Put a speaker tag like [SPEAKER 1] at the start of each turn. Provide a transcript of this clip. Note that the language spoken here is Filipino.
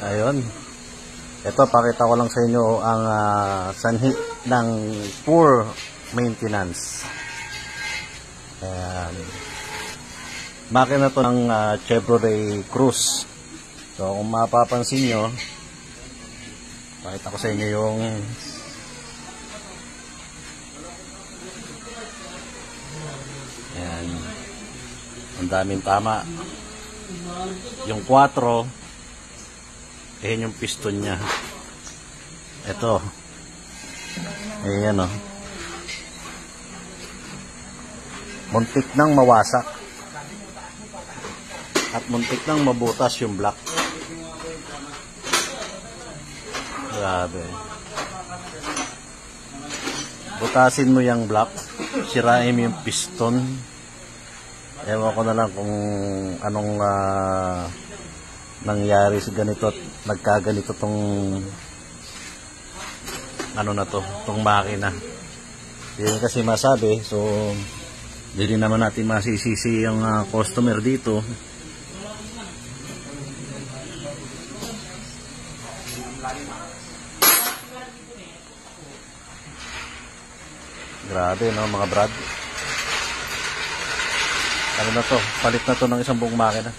[SPEAKER 1] Ayun. Ito, pakita ko lang sa inyo ang sanhi ng poor maintenance. Ayan. Makina to ng Chevrolet Cruze. So, kung mapapansin nyo, pakita ko sa inyo yung ayan. Ang daming tama. Yung 4, ayan yung piston nya. Ito. Ayan o. Muntik nang mawasak. At muntik nang mabutas yung block. Grabe. Butasin mo yung block. Sirain mo yung piston. Ewan ko na lang kung anong nangyari sa ganito at nagkaganito tong ano na to, tong makina. Hindi kasi masabi, so hindi naman natin masisisi yung customer dito. Grabe no mga brad. Ano na to, palit na to ng isang buong makina.